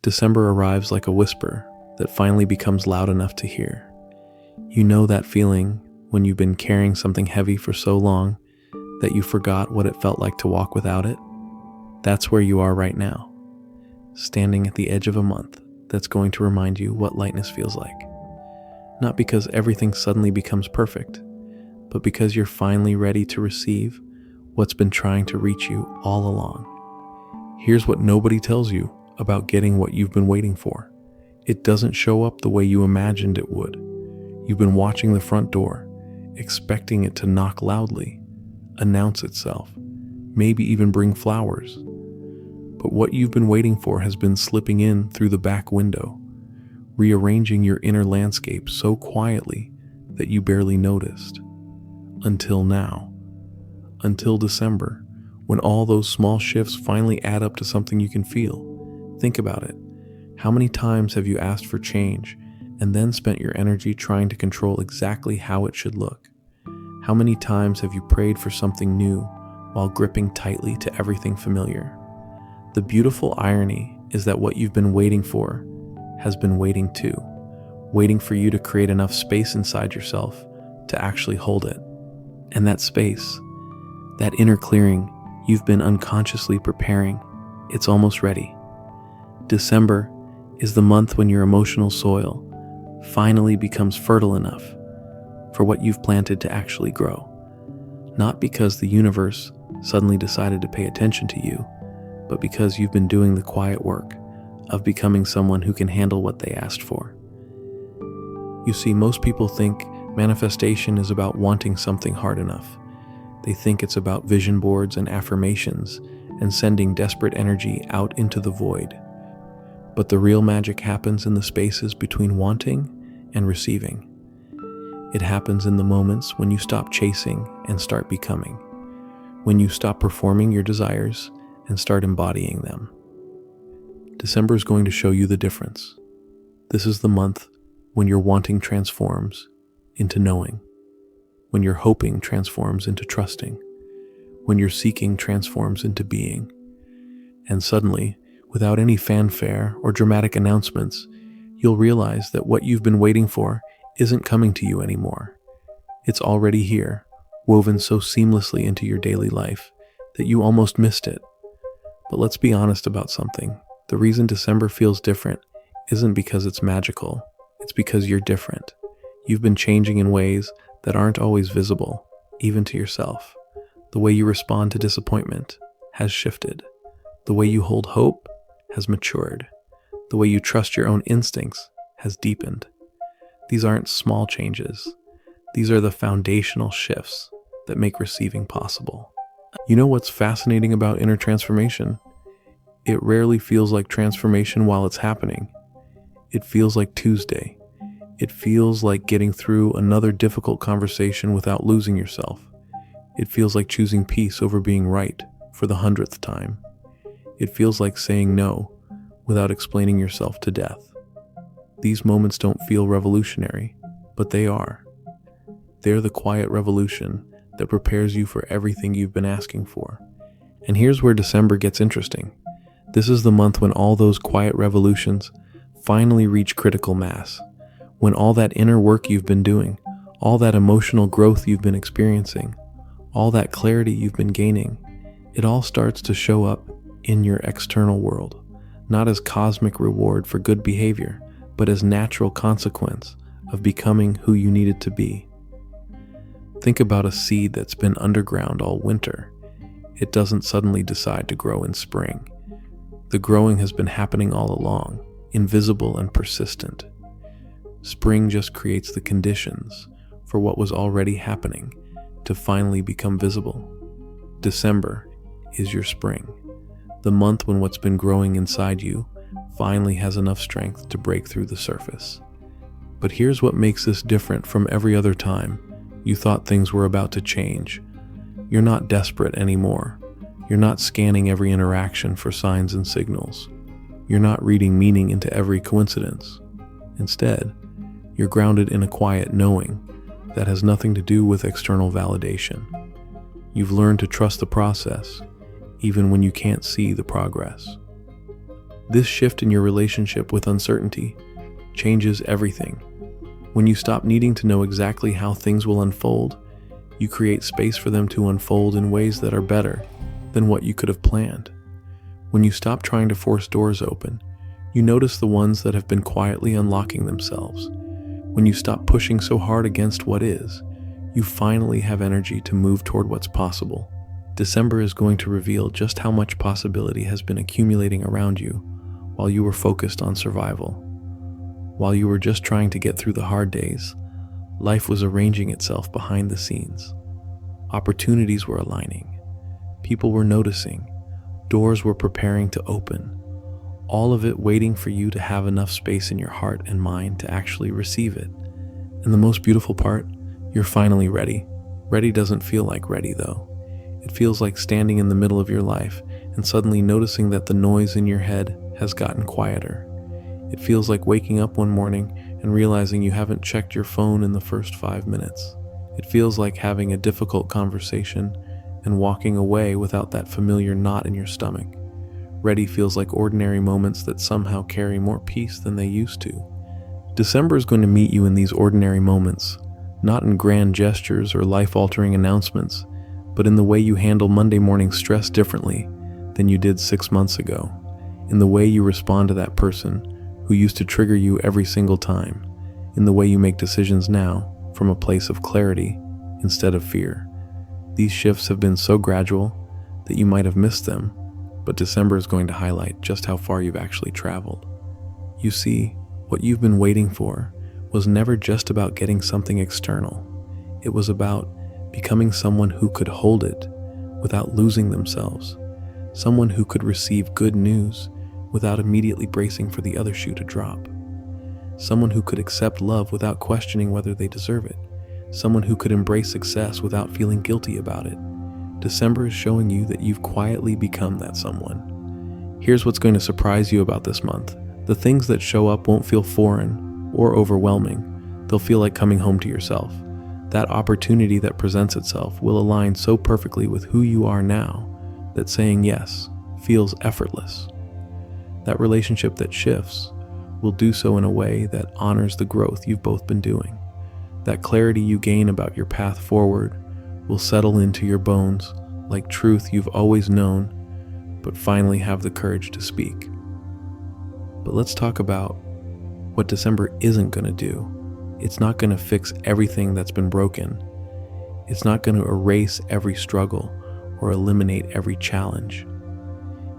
December arrives like a whisper that finally becomes loud enough to hear. You know that feeling when you've been carrying something heavy for so long that you forgot what it felt like to walk without it? That's where you are right now, standing at the edge of a month that's going to remind you what lightness feels like. Not because everything suddenly becomes perfect, but because you're finally ready to receive what's been trying to reach you all along. Here's what nobody tells you about getting what you've been waiting for. It doesn't show up the way you imagined it would. You've been watching the front door, expecting it to knock loudly, announce itself, maybe even bring flowers. But what you've been waiting for has been slipping in through the back window, rearranging your inner landscape so quietly that you barely noticed. Until now. Until December, when all those small shifts finally add up to something you can feel. Think about it. How many times have you asked for change and then spent your energy trying to control exactly how it should look? How many times have you prayed for something new while gripping tightly to everything familiar? The beautiful irony is that what you've been waiting for has been waiting too, waiting for you to create enough space inside yourself to actually hold it. And that space, that inner clearing you've been unconsciously preparing, it's almost ready. December is the month when your emotional soil finally becomes fertile enough for what you've planted to actually grow. Not because the universe suddenly decided to pay attention to you, but because you've been doing the quiet work of becoming someone who can handle what they asked for. You see, most people think manifestation is about wanting something hard enough. They think it's about vision boards and affirmations and sending desperate energy out into the void. But the real magic happens in the spaces between wanting and receiving. It happens in the moments when you stop chasing and start becoming, when you stop performing your desires and start embodying them. December is going to show you the difference. This is the month when your wanting transforms into knowing, when your hoping transforms into trusting, when your seeking transforms into being. And suddenly, without any fanfare or dramatic announcements, you'll realize that what you've been waiting for isn't coming to you anymore. It's already here, woven so seamlessly into your daily life that you almost missed it. But let's be honest about something. The reason December feels different isn't because it's magical. It's because you're different. You've been changing in ways that aren't always visible, even to yourself. The way you respond to disappointment has shifted. The way you hold hope has matured. The way you trust your own instincts has deepened. These aren't small changes. These are the foundational shifts that make receiving possible. You know what's fascinating about inner transformation? It rarely feels like transformation while it's happening. It feels like Tuesday. It feels like getting through another difficult conversation without losing yourself. It feels like choosing peace over being right for the 100th time. It feels like saying no without explaining yourself to death. These moments don't feel revolutionary, but they are. They're the quiet revolution that prepares you for everything you've been asking for. And here's where December gets interesting. This is the month when all those quiet revolutions finally reach critical mass, when all that inner work you've been doing, all that emotional growth you've been experiencing, all that clarity you've been gaining, it all starts to show up in your external world, not as cosmic reward for good behavior, but as natural consequence of becoming who you needed to be. Think about a seed that's been underground all winter. It doesn't suddenly decide to grow in spring. The growing has been happening all along, invisible and persistent. Spring just creates the conditions for what was already happening to finally become visible. December is your spring, the month when what's been growing inside you finally has enough strength to break through the surface. But here's what makes this different from every other time you thought things were about to change. You're not desperate anymore. You're not scanning every interaction for signs and signals. You're not reading meaning into every coincidence. Instead, you're grounded in a quiet knowing that has nothing to do with external validation. You've learned to trust the process, even when you can't see the progress. This shift in your relationship with uncertainty changes everything. When you stop needing to know exactly how things will unfold, you create space for them to unfold in ways that are better than what you could have planned. When you stop trying to force doors open, you notice the ones that have been quietly unlocking themselves. When you stop pushing so hard against what is, you finally have energy to move toward what's possible. December is going to reveal just how much possibility has been accumulating around you while you were focused on survival. While you were just trying to get through the hard days, life was arranging itself behind the scenes. Opportunities were aligning. People were noticing. Doors were preparing to open. All of it waiting for you to have enough space in your heart and mind to actually receive it. And the most beautiful part, you're finally ready. Ready doesn't feel like ready though. It feels like standing in the middle of your life and suddenly noticing that the noise in your head has gotten quieter. It feels like waking up one morning and realizing you haven't checked your phone in the first 5 minutes. It feels like having a difficult conversation and walking away without that familiar knot in your stomach. Ready feels like ordinary moments that somehow carry more peace than they used to. December is going to meet you in these ordinary moments, not in grand gestures or life-altering announcements, but in the way you handle Monday morning stress differently than you did 6 months ago, in the way you respond to that person who used to trigger you every single time, in the way you make decisions now from a place of clarity instead of fear. These shifts have been so gradual that you might have missed them, but December is going to highlight just how far you've actually traveled. You see, what you've been waiting for was never just about getting something external. It was about becoming someone who could hold it without losing themselves, someone who could receive good news without immediately bracing for the other shoe to drop, someone who could accept love without questioning whether they deserve it, someone who could embrace success without feeling guilty about it. December is showing you that you've quietly become that someone. Here's what's going to surprise you about this month. The things that show up won't feel foreign or overwhelming. They'll feel like coming home to yourself. That opportunity that presents itself will align so perfectly with who you are now that saying yes feels effortless. That relationship that shifts will do so in a way that honors the growth you've both been doing. That clarity you gain about your path forward will settle into your bones like truth you've always known, but finally have the courage to speak. But let's talk about what December isn't going to do. It's not going to fix everything that's been broken. It's not going to erase every struggle or eliminate every challenge.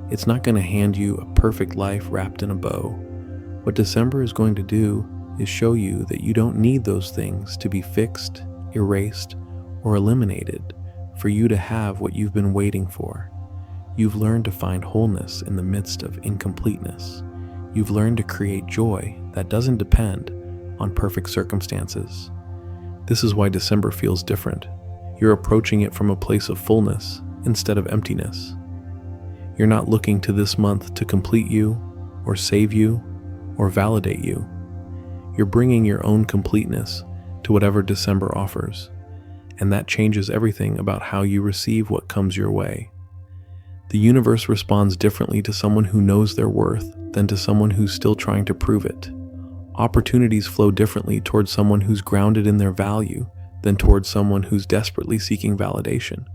It's not going to hand you a perfect life wrapped in a bow. What December is going to do is show you that you don't need those things to be fixed, erased, or eliminated for you to have what you've been waiting for. You've learned to find wholeness in the midst of incompleteness. You've learned to create joy that doesn't depend on perfect circumstances. This is why December feels different. You're approaching it from a place of fullness instead of emptiness. You're not looking to this month to complete you, or save you, or validate you. You're bringing your own completeness to whatever December offers, and that changes everything about how you receive what comes your way. The universe responds differently to someone who knows their worth than to someone who's still trying to prove it. Opportunities flow differently towards someone who's grounded in their value than towards someone who's desperately seeking validation.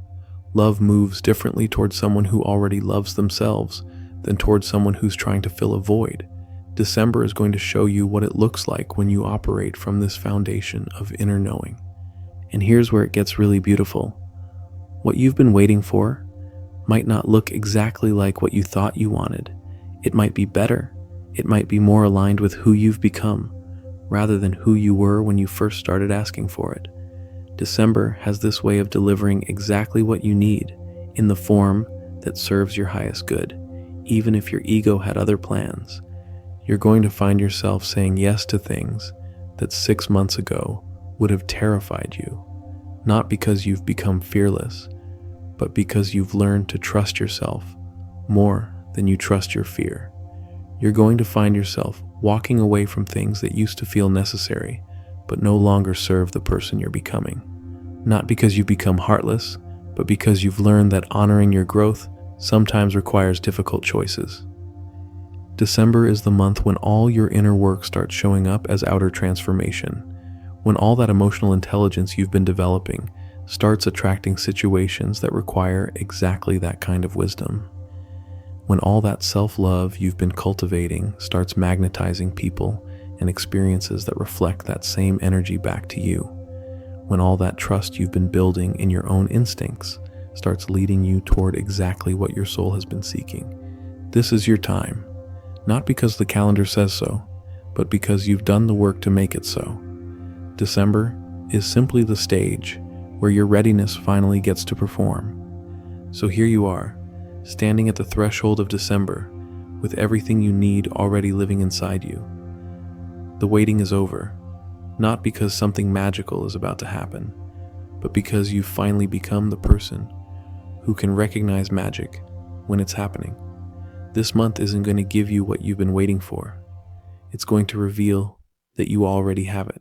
Love moves differently towards someone who already loves themselves than towards someone who's trying to fill a void. December is going to show you what it looks like when you operate from this foundation of inner knowing. And here's where it gets really beautiful. What you've been waiting for might not look exactly like what you thought you wanted. It might be better. It might be more aligned with who you've become, rather than who you were when you first started asking for it. December has this way of delivering exactly what you need in the form that serves your highest good. Even if your ego had other plans, you're going to find yourself saying yes to things that 6 months ago would have terrified you, not because you've become fearless, but because you've learned to trust yourself more than you trust your fear. You're going to find yourself walking away from things that used to feel necessary, but no longer serve the person you're becoming. Not because you've become heartless, but because you've learned that honoring your growth sometimes requires difficult choices. December is the month when all your inner work starts showing up as outer transformation, when all that emotional intelligence you've been developing starts attracting situations that require exactly that kind of wisdom, when all that self-love you've been cultivating starts magnetizing people and experiences that reflect that same energy back to you, when all that trust you've been building in your own instincts starts leading you toward exactly what your soul has been seeking. This is your time, not because the calendar says so, but because you've done the work to make it so. December is simply the stage where your readiness finally gets to perform. So here you are, standing at the threshold of December, with everything you need already living inside you. The waiting is over, not because something magical is about to happen, but because you've finally become the person who can recognize magic when it's happening. This month isn't going to give you what you've been waiting for. It's going to reveal that you already have it.